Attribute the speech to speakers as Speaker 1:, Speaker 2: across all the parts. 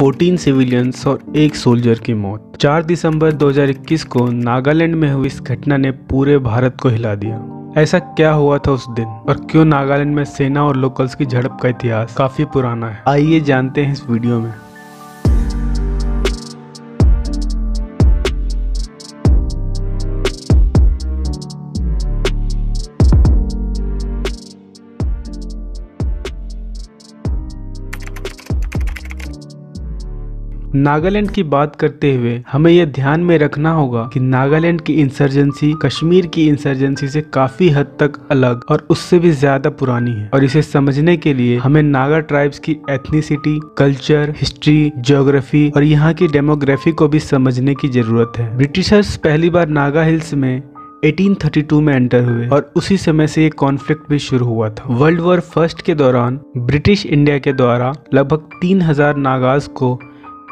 Speaker 1: 14 civilians और एक soldier की मौत। 4 दिसंबर 2021 को नागालैंड में हुई इस घटना ने पूरे भारत को हिला दिया। ऐसा क्या हुआ था उस दिन और क्यों नागालैंड में सेना और लोकल्स की झड़प का इतिहास काफी पुराना है, आइए जानते हैं इस वीडियो में। नागालैंड की बात करते हुए हमें यह ध्यान में रखना होगा कि नागालैंड की इंसर्जेंसी कश्मीर की इंसर्जेंसी से काफी हद तक अलग और उससे भी ज्यादा पुरानी है, और इसे समझने के लिए हमें नागा ट्राइब्स की एथनिसिटी, कल्चर, हिस्ट्री, ज्योग्राफी और यहाँ की डेमोग्राफी को भी समझने की जरूरत है। ब्रिटिशर्स पहली बार नागा हिल्स में 1832 में एंटर हुए और उसी समय से ये कॉन्फ्लिक्ट भी शुरू हुआ था। वर्ल्ड वॉर फर्स्ट के दौरान ब्रिटिश इंडिया के द्वारा लगभग 3000 नागाज को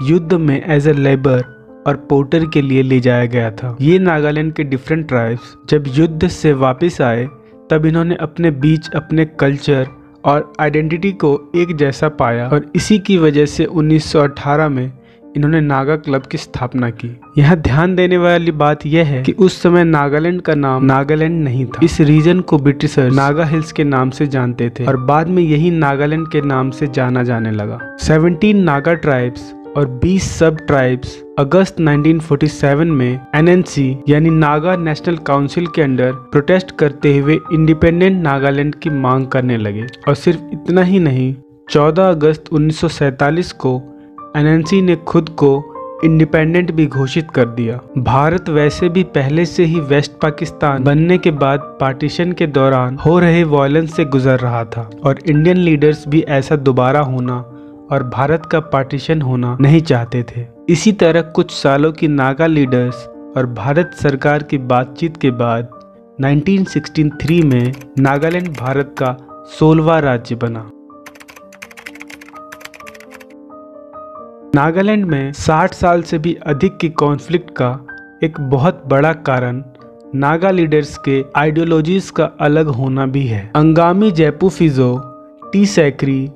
Speaker 1: युद्ध में एज ए लेबर और पोर्टर के लिए ले जाया गया था। ये नागालैंड के डिफरेंट ट्राइब्स जब युद्ध से वापस आए तब इन्होंने अपने बीच अपने कल्चर और आइडेंटिटी को एक जैसा पाया, और इसी की वजह से 1918 में इन्होंने नागा क्लब की स्थापना की। यहाँ ध्यान देने वाली बात यह है कि उस समय नागालैंड का नाम नागालैंड नहीं था। इस रीजन को ब्रिटिशर्स नागा हिल्स के नाम से जानते थे और बाद में यही नागालैंड के नाम से जाना जाने लगा। 17 नागा ट्राइब्स और 20 सब ट्राइब्स अगस्त 1947 में NNC यानी नागा नेशनल काउंसिल के अंडर प्रोटेस्ट करते हुए इंडिपेंडेंट नागालैंड की मांग करने लगे। और सिर्फ इतना ही नहीं, 14 अगस्त 1947 को NNC ने खुद को इंडिपेंडेंट भी घोषित कर दिया। भारत वैसे भी पहले से ही वेस्ट पाकिस्तान बनने के बाद पार्टीशन के दौरान हो रहे वायलेंस से गुजर रहा था, और इंडियन लीडर्स भी ऐसा दोबारा होना और भारत का पार्टीशन होना नहीं चाहते थे। इसी तरह कुछ सालों की नागा लीडर्स और भारत सरकार की बातचीत के बाद 1963 में नागालैंड भारत का 16वां राज्य बना। नागालैंड में 60 साल से भी अधिक की कॉन्फ्लिक्ट का एक बहुत बड़ा कारण नागा लीडर्स के आइडियोलॉजीज का अलग होना भी है। अंगामी जेपू फिजो, टी सैकरी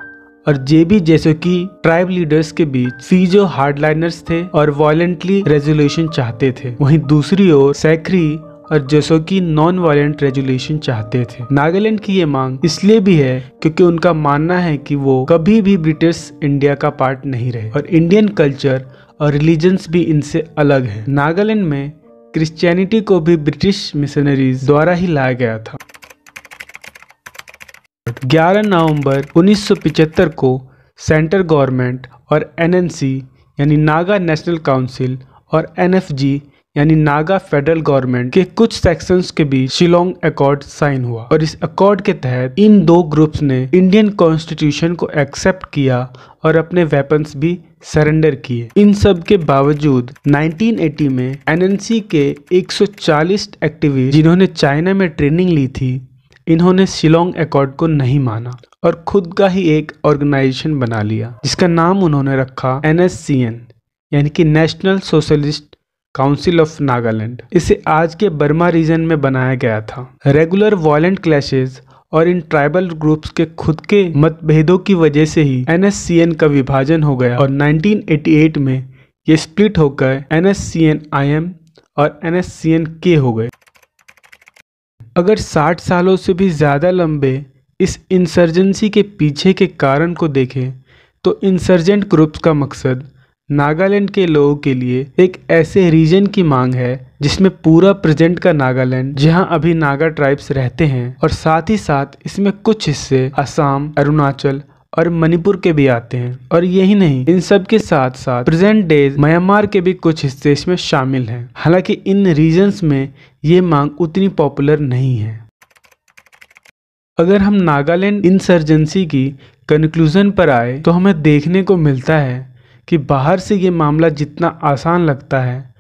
Speaker 1: और जेबी जैसे कि ट्राइब लीडर्स के बीच फिजो हार्डलाइनर्स थे और वायलेंटली रेजोल्यूशन चाहते थे, वहीं दूसरी ओर सैकरी और जैसोकी नॉन वायलेंट रेजोल्यूशन चाहते थे। नागालैंड की ये मांग इसलिए भी है क्योंकि उनका मानना है कि वो कभी भी ब्रिटिश इंडिया का पार्ट नहीं रहे और इंडियन कल्चर और रिलीजन्स भी इनसे अलग है। नागालैंड में क्रिश्चियनिटी को भी ब्रिटिश मिशनरीज द्वारा ही लाया गया था। 11 नवंबर 1975 को सेंट्रल गवर्नमेंट और NNC यानी नागा नेशनल काउंसिल और NFG यानी नागा फेडरल गवर्नमेंट के कुछ सेक्शंस के बीच शिलोंग अकॉर्ड साइन हुआ, और इस अकॉर्ड के तहत इन दो ग्रुप्स ने इंडियन कॉन्स्टिट्यूशन को एक्सेप्ट किया और अपने वेपन्स भी सरेंडर किए। इन सब के बावजूद 1980 में NNC के 140 एक्टिविस्ट जिन्होंने चाइना में ट्रेनिंग ली थी, इन्होंने शिलोंग अकॉर्ड को नहीं माना और खुद का ही एक ऑर्गेनाइजेशन बना लिया, जिसका नाम उन्होंने रखा NSCN यानी कि national socialist council of Nagaland. इसे आज के बर्मा रीजन में बनाया गया था। रेगुलर वायलेंट क्लैशेस और इन ट्राइबल ग्रुप्स के खुद के मतभेदों की वजह से ही NSCN का विभाजन हो गया और 1988 में ये स्प्लिट होकर NSCN-IM और NSCN-K हो गए। अगर 60 सालों से भी ज़्यादा लंबे इस इंसर्जेंसी के पीछे के कारण को देखें तो इंसर्जेंट ग्रुप्स का मकसद नागालैंड के लोगों के लिए एक ऐसे रीजन की मांग है जिसमें पूरा प्रेजेंट का नागालैंड, जहां अभी नागा ट्राइब्स रहते हैं, और साथ ही साथ इसमें कुछ हिस्से असम, अरुणाचल और मणिपुर के भी आते हैं। और यही नहीं, इन सब के साथ साथ प्रेजेंट डेज म्यांमार के भी कुछ हिस्से इसमें शामिल हैं। हालांकि इन रीजन्स में ये मांग उतनी पॉपुलर नहीं है। अगर हम नागालैंड इंसर्जेंसी की कंक्लूजन पर आए तो हमें देखने को मिलता है कि बाहर से ये मामला जितना आसान लगता है,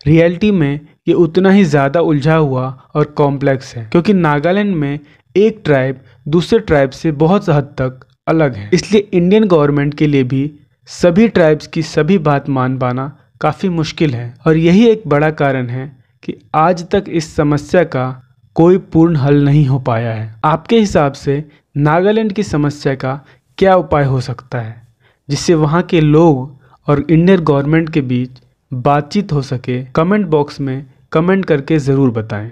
Speaker 1: रियलिटी में ये उतना ही ज़्यादा उलझा हुआ और कॉम्प्लेक्स है, क्योंकि नागालैंड में एक ट्राइब दूसरे ट्राइब से बहुत हद तक अलग है। इसलिए इंडियन गवर्नमेंट के लिए भी सभी ट्राइब्स की सभी बात मान पाना काफ़ी मुश्किल है, और यही एक बड़ा कारण है कि आज तक इस समस्या का कोई पूर्ण हल नहीं हो पाया है। आपके हिसाब से नागालैंड की समस्या का क्या उपाय हो सकता है जिससे वहाँ के लोग और इंडियन गवर्नमेंट के बीच बातचीत हो सके, कमेंट बॉक्स में कमेंट करके ज़रूर बताएं।